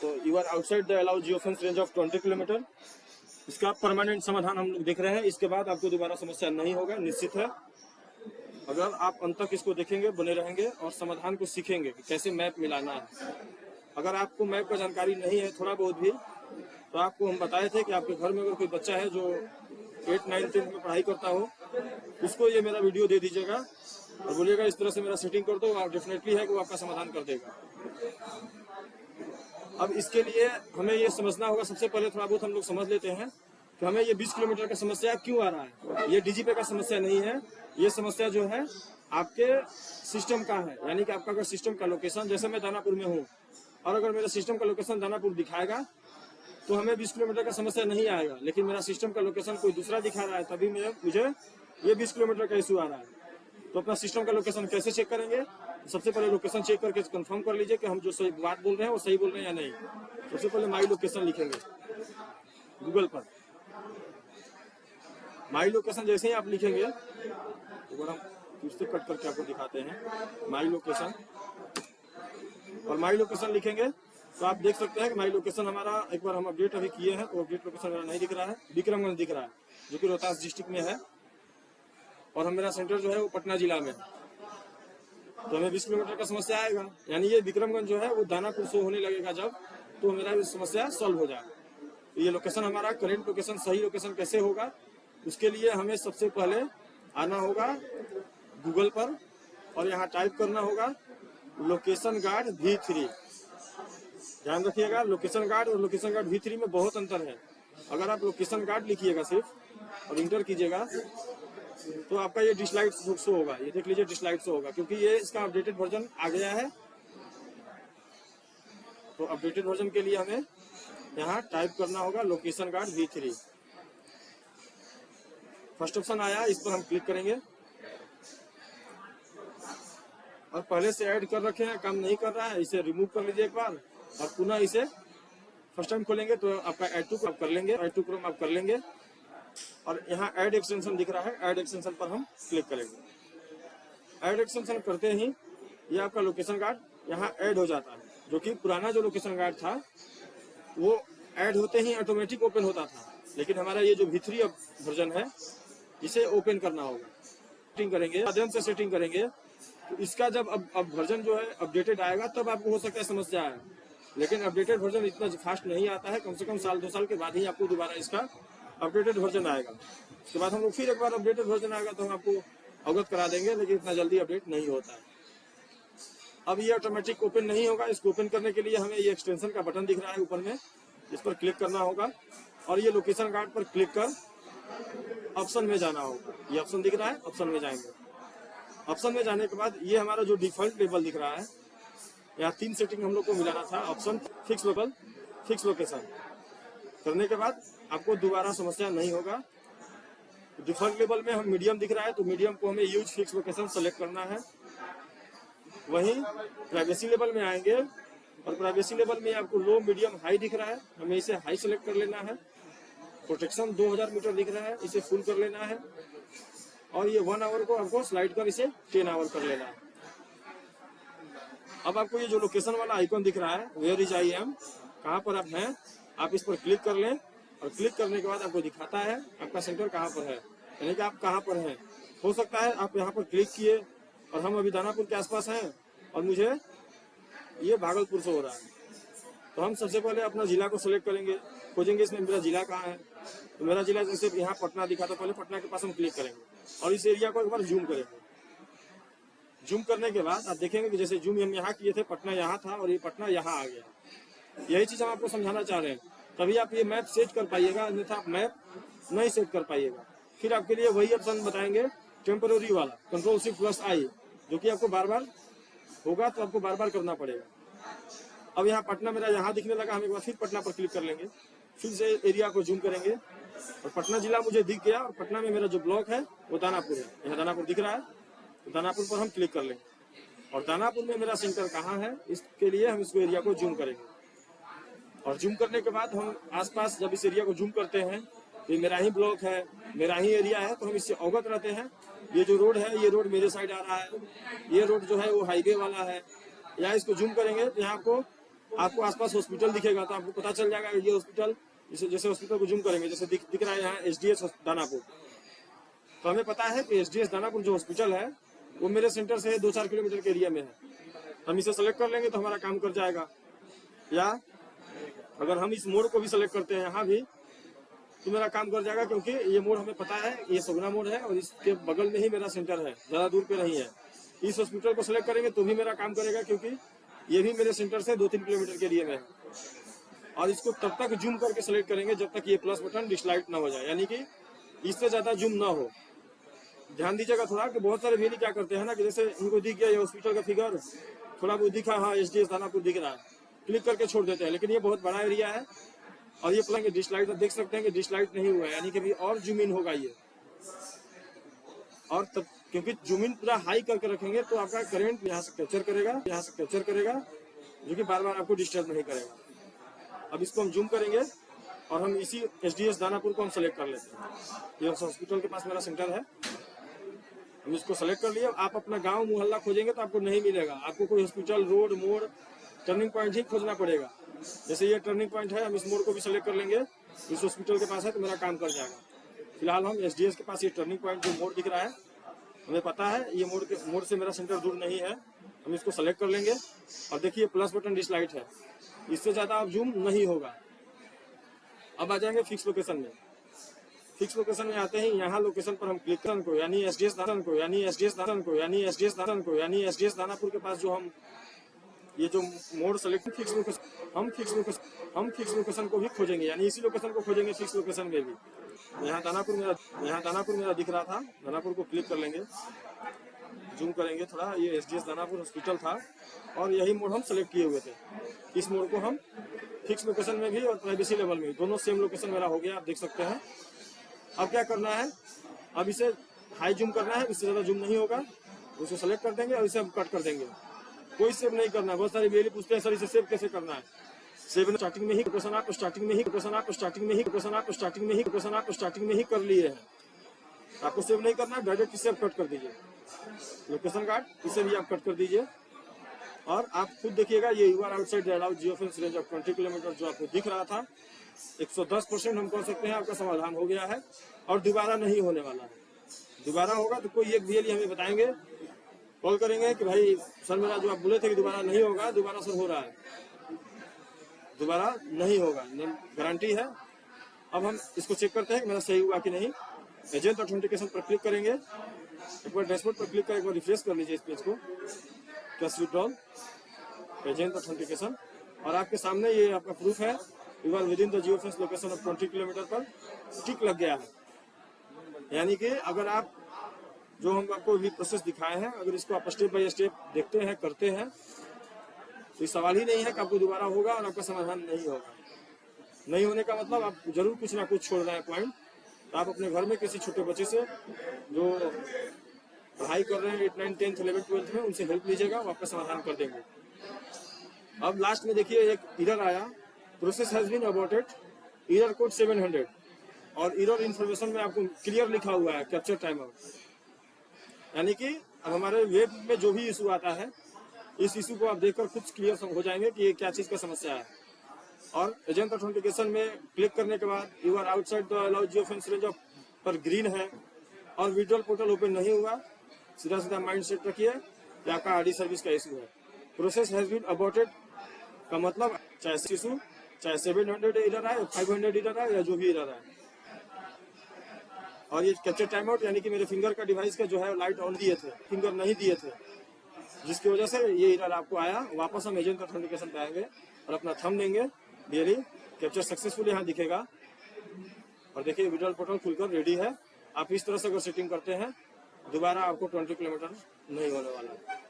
तो you are outside the allowed geofence range of 20 kilometre. इसका permanent समाधान हम लोग देख रहे हैं। इसके बाद आपको दोबारा समस्या नहीं होगा, निश्चित है। अगर आप अंत तक इसको देखेंगे, बने रहेंगे और समाधान को सीखेंगे कि कैसे मैप मिलाना है। अगर आपको मैप का जानकारी नहीं है थोड़ा बहुत भी, तो आपको हम बताए थे कि आपके घर में अगर कोई बच्चा है जो 8, 9, 10 में पढ़ाई करता हो, उसको ये मेरा वीडियो दे दीजिएगा और बोलिएगा इस तरह से मेरा सेटिंग कर दो, आप डेफिनेटली है कि वो आपका समाधान कर देगा। अब इसके लिए हमें ये समझना होगा, सबसे पहले थोड़ा बहुत हम लोग समझ लेते हैं कि हमें ये 20 किलोमीटर का समस्या क्यों आ रहा है। ये डीजीपी का समस्या नहीं है, ये समस्या जो है आपके सिस्टम का है। यानी कि आपका अगर सिस्टम का लोकेशन, जैसे मैं दानापुर में हूँ और अगर मेरा सिस्टम का लोकेशन दानापुर दिखाएगा तो हमें 20 किलोमीटर का समस्या नहीं आएगा। लेकिन मेरा सिस्टम का लोकेशन कोई दूसरा दिखा रहा है, तभी मुझे ये 20 किलोमीटर का इशू आ रहा है। तो अपना सिस्टम का लोकेशन कैसे चेक करेंगे? सबसे पहले लोकेशन चेक करके कंफर्म कर लीजिए कि हम जो सही बात बोल रहे हैं वो सही बोल रहे हैं या नहीं। सबसे पहले माई लोकेशन लिखेंगे गूगल पर। माई लोकेशन जैसे ही आप लिखेंगे, एक बार हम फिर से कट करके आपको दिखाते हैं माई लोकेशन। और माई लोकेशन लिखेंगे तो आप देख सकते हैं कि माई लोकेशन हमारा, एक बार हम अपडेट अभी किए हैं तो अपडेट लोकेशन मेरा नहीं दिख रहा है, विक्रमगंज दिख रहा है जो कि रोहतास डिस्ट्रिक्ट में है। और मेरा सेंटर जो है वो पटना जिला में है। तो हमें 20 किलोमीटर का समस्या आएगा, यानी ये विक्रमगंज जो है वो दानापुर से होने लगेगा जब, तो मेरा समस्या सॉल्व हो जाएगा। ये लोकेशन हमारा करेंट लोकेशन, सही लोकेशन कैसे होगा, उसके लिए हमें सबसे पहले आना होगा गूगल पर और यहाँ टाइप करना होगा लोकेशन गार्ड V3। ध्यान रखिएगा, लोकेशन गार्ड और लोकेशन गार्ड V3 में बहुत अंतर है। अगर आप लोकेशन गार्ड लिखिएगा सिर्फ और इंटर कीजिएगा तो आपका ये डिसलाइट शो होगा। ये देख लीजिए डिसलाइट शो होगा, क्योंकि ये इसका अपडेटेड वर्जन आ गया है। तो अपडेटेड वर्जन के लिए हमें यहाँ टाइप करना होगा location guard V3। First option आया, इस पर हम क्लिक करेंगे। और पहले से ऐड कर रखे हैं, काम नहीं कर रहा है, इसे रिमूव कर लीजिए एक बार और पुनः इसे फर्स्ट टाइम खोलेंगे तो आपका ऐड टू आप कर लेंगे, ऐड टू क्रम आप कर लेंगे। और यहाँ ऐड एक्सटेंशन दिख रहा है, ऐड एक्सटेंशन पर हम क्लिक करेंगे। ऐड एक्सटेंशन करते ही ये आपका लोकेशन गार्ड यहाँ ऐड हो जाता है, जो कि पुराना जो लोकेशन गार्ड था वो ऐड होते ही ऑटोमेटिक ओपन होता था। लेकिन हमारा ये जो V3 वर्जन है इसे ओपन करना होगा। सेटिंग करेंगे, माध्यम से सेटिंग करेंगे तो इसका जब अब वर्जन जो है अपडेटेड आएगा तब आपको हो सकता है समस्या आए। लेकिन अपडेटेड वर्जन इतना फास्ट नहीं आता है, कम से कम साल 2 साल के बाद ही आपको दोबारा इसका अपडेटेड वर्जन आएगा। उसके बाद हम लोग फिर एक बार अपडेटेड वर्जन आएगा तो हम आपको अवगत करा देंगे, लेकिन इतना जल्दी अपडेट नहीं होता है। अब ये ऑटोमेटिक ओपन नहीं होगा, इसको ओपन करने के लिए हमें ये एक्सटेंशन का बटन दिख रहा है ऊपर में, इस पर क्लिक करना होगा और ये लोकेशन गार्ड पर क्लिक कर ऑप्शन में जाना होगा। ये ऑप्शन दिख रहा है, ऑप्शन में जाएंगे। ऑप्शन में जाने के बाद ये हमारा जो डिफॉल्ट लेवल दिख रहा है, यहाँ 3 सेटिंग हम लोग को मिलाना था। Option fix level, fix location करने के बाद आपको दोबारा समस्या नहीं होगा। डिफॉल्ट लेवल में हम मीडियम दिख रहा है तो मीडियम को हमें यूज फिक्स लोकेशन सेलेक्ट करना है। वहीं प्राइवेसी लेवल में आएंगे और प्राइवेसी लेवल में आपको लो, मीडियम, हाई दिख रहा है, हमें इसे हाई सेलेक्ट कर लेना है। प्रोटेक्शन 2000 मीटर दिख रहा है, इसे फुल कर लेना है। और ये 1 आवर को आपको स्लाइड कर इसे 10 आवर कर लेना है। अब आपको ये जो लोकेशन वाला आइकॉन दिख रहा है, वेयर इज आई एम, कहाँ पर आप हैं, आप इस पर क्लिक कर लें और क्लिक करने के बाद आपको दिखाता है आपका सेंटर कहाँ पर है, यानी कि आप कहाँ पर हैं। हो सकता है आप यहाँ पर क्लिक किए और हम अभी दानापुर के आसपास हैं और मुझे ये भागलपुर से हो रहा है। तो हम सबसे पहले अपना जिला को सिलेक्ट करेंगे, खोजेंगे इसमें मेरा जिला कहाँ है। तो मेरा जिला जैसे यहाँ पटना दिखा, तो पहले पटना के पास हम क्लिक करेंगे और इस एरिया को एक बार जूम करेंगे। जूम करने के बाद आप देखेंगे कि जैसे जूम हम यहाँ किए थे, पटना यहाँ था और ये पटना यहाँ आ गया। यही चीज हम आपको समझाना चाह रहे हैं, तभी आप ये मैप सेट कर पाइएगा, अन्यथा आप मैप नहीं सेट कर पाइएगा। फिर आपके लिए वही ऑप्शन बताएंगे टेम्पोररी वाला, Ctrl+Shift+I, जो कि आपको बार बार होगा तो आपको बार बार करना पड़ेगा। अब यहाँ पटना मेरा यहाँ दिखने लगा, हम एक बार फिर पटना पर क्लिक कर लेंगे, फिर से एरिया को जूम करेंगे और पटना जिला मुझे दिख गया और पटना में मेरा जो ब्लॉक है वो दानापुर है। यहाँ दानापुर दिख रहा है, तो दानापुर पर हम क्लिक कर लेंगे और दानापुर में मेरा सेंटर कहाँ है इसके लिए हम इसको एरिया को जूम करेंगे। और जूम करने के बाद हम आसपास जब इस एरिया को जूम करते हैं, ये मेरा ही ब्लॉक है, मेरा ही एरिया है, तो हम इससे अवगत रहते हैं। ये जो रोड है, ये रोड मेरे साइड आ रहा है, ये रोड जो है वो हाईवे वाला है। या इसको जूम करेंगे तो यहाँ आपको आपको आसपास हॉस्पिटल दिखेगा तो आपको पता चल जाएगा ये हॉस्पिटल, जैसे हॉस्पिटल को जूम करेंगे, जैसे दिख रहा है यहाँ एसडीएस दानापुर, तो हमें पता है कि एसडीएस दानापुर जो हॉस्पिटल है वो मेरे सेंटर से 2-4 किलोमीटर के एरिया में है। हम इसे सेलेक्ट कर लेंगे तो हमारा काम कर जाएगा। या अगर हम इस मोड़ को भी सेलेक्ट करते हैं यहाँ भी तो मेरा काम कर जाएगा, क्योंकि ये मोड़ हमें पता है ये सोगना मोड़ है और इसके बगल में ही मेरा सेंटर है, ज्यादा दूर पे नहीं है। इस हॉस्पिटल को सिलेक्ट करेंगे तो भी मेरा काम करेगा, क्योंकि ये भी मेरे सेंटर से 2-3 किलोमीटर के एरिया में है। और इसको तब तक जूम करके सिलेक्ट करेंगे जब तक ये प्लस बटन डिसलाइट ना हो जाए, यानी कि इससे ज्यादा जूम ना हो। ध्यान दीजिएगा थोड़ा कि बहुत सारे भैया क्या करते हैं ना कि जैसे इनको दिख गया ये हॉस्पिटल का फिगर, थोड़ा बहुत दिखा, हाँ एसडीएस दानापुर दिख रहा है, क्लिक करके छोड़ देते हैं। लेकिन ये बहुत बड़ा एरिया है और ये प्लस डिसलाइट देख सकते हैं कि डिसलाइट नहीं हुआ है, यानी कि भी और जूम इन होगा ये। और तब क्योंकि जूम इन पूरा हाई करके रखेंगे तो आपका करंट यहाँ से कैप्चर करेगा, यहाँ से कैप्चर करेगा, जो कि बार बार आपको डिस्टर्ब नहीं करेगा। अब इसको हम जूम करेंगे और हम इसी एसडीएस दानापुर को हम सेलेक्ट कर लेते हैं। ये हॉस्पिटल के पास मेरा सेंटर है, हम इसको सेलेक्ट कर लिए। आप अपना गांव मोहल्ला खोजेंगे तो आपको नहीं मिलेगा, आपको कोई हॉस्पिटल, रोड, मोड़, टर्निंग पॉइंट ही खोजना पड़ेगा। जैसे ये टर्निंग पॉइंट है, हम इस मोड़ को भी सेलेक्ट कर लेंगे, इस हॉस्पिटल के पास है तो मेरा काम कर जाएगा। फिलहाल हम एसडीएस के पास ये टर्निंग पॉइंट जो मोड़ दिख रहा है, हमें पता है ये मोड़ से मेरा सेंटर दूर नहीं है, हम इसको सेलेक्ट कर लेंगे। और देखिए प्लस बटन डिसलाइट है, इससे ज्यादा आप जूम नहीं होगा। अब आ जाएंगे फिक्स लोकेशन में। फिक्स लोकेशन में आते हैं, यहाँ लोकेशन पर हम क्लिक करन को यानी एसडीएस दानापुर के पास जो हम ये जो मोड सेलेक्ट फिक्स लोकेशन, हम फिक्स लोकेशन को भी खोजेंगे, यानी इसी लोकेशन को खोजेंगे फिक्स लोकेशन में भी। यहाँ दानापुर मेरा दिख रहा था, दानापुर को क्लिक कर लेंगे, जूम करेंगे थोड़ा, ये एसडीएस दानापुर हॉस्पिटल था और यही मोड हम सेलेक्ट किए हुए थे। इस मोड को हम फिक्स लोकेशन में भी और प्राइवेसी लेवल में दोनों सेम लोकेशन मेरा हो गया, आप देख सकते हैं। अब क्या करना है, अब इसे हाई जूम करना है, इससे ज्यादा जूम नहीं होगा, उसको सेलेक्ट कर देंगे और इसे हम कट कर देंगे। कोई सेव नहीं करना है। बहुत सारे मेल पूछते हैं सर इसे सेव कैसे करना है। सेव स्टार्टिंग में ही लोकेशन आप स्टार्टिंग में ही कर लिए हैं, आपको सेव नहीं करना है, डायरेक्ट इसे आप कट कर दीजिए। लोकेशन कार्ड इसे भी आप कट कर दीजिए और आप खुद देखिएगा ये you are outside allowed geofence range of 20 kilometre जो आपको दिख रहा था, 110% हम कह सकते हैं आपका समाधान हो गया है और दोबारा नहीं होने वाला है। दोबारा होगा तो कोई एक भैया हमें बताएंगे, कॉल करेंगे कि भाई सर मेरा जो आप बोले थे कि दोबारा नहीं होगा, दोबारा सर हो रहा है, दोबारा नहीं होगा, गारंटी है। अब हम इसको चेक करते हैं कि मेरा सही हुआ कि नहीं। एजेंट ऑथेंटिकेशन पर क्लिक करेंगे, एक बार डैशबोर्ड पर क्लिक कर एक बार रिफ्रेश कर लीजिए इस पेज को, कैश विड्रॉल एजेंट ऑथेंटिकेशन, और आपके सामने ये आपका प्रूफ है you are within the geofence location of 20 kilometre पर टिक लग गया है। यानी कि अगर आप जो हम आपको अभी प्रोसेस दिखाए हैं, अगर इसको आप स्टेप बाय स्टेप देखते हैं, करते हैं, तो ये सवाल ही नहीं है कि आपको दोबारा होगा और आपका समाधान नहीं होगा। नहीं होने का मतलब आप जरूर कुछ ना कुछ छोड़ रहे हैं पॉइंट। तो आप अपने घर में किसी छोटे बच्चे से जो पढ़ाई कर रहे हैं 8, 9, 10, 11, 12 में, उनसे हेल्प लीजिएगा, वो आपका समाधान कर देंगे। अब लास्ट में देखिए एक एरर आया, process has been aborted, error code 700, और एरर इन्फॉर्मेशन में आपको क्लियर लिखा हुआ है कैप्चर टाइम आउट। यानी कि अब हमारे वेब में जो भी इशू आता है, इस इशू को आप देखकर खुद क्लियर हो जाएंगे कि ये क्या चीज का समस्या है। और एजेंट ऑथेंटिकेशन में क्लिक करने के बाद you are outside the allowed geofence range of पर ग्रीन है और विड्रॉल पोर्टल ओपन नहीं हुआ, सीधा सीधा माइंड सेट रखिए कि आपका आरडी सर्विस का इशू है। प्रोसेस हैज बीन अबॉर्टेड का मतलब चाहे इशू, चाहे 700 एरर आए, 500 एरर आए, या जो भी एरर आए। और ये कैप्चर टाइम आउट यानी कि मेरे फिंगर का डिवाइस का जो है लाइट ऑन दिए थे, फिंगर नहीं दिए थे, जिसकी वजह से ये एरर आपको आया। वापस हम एजेंट ऑथेंटिकेशन पे आएंगे और अपना थंब देंगे, डेली कैप्चर सक्सेसफुल यहाँ दिखेगा। और देखिए विड्रॉल पोर्टल खुलकर रेडी है। आप इस तरह से अगर सेटिंग करते हैं, दोबारा आपको 20 किलोमीटर नहीं होने वाला है।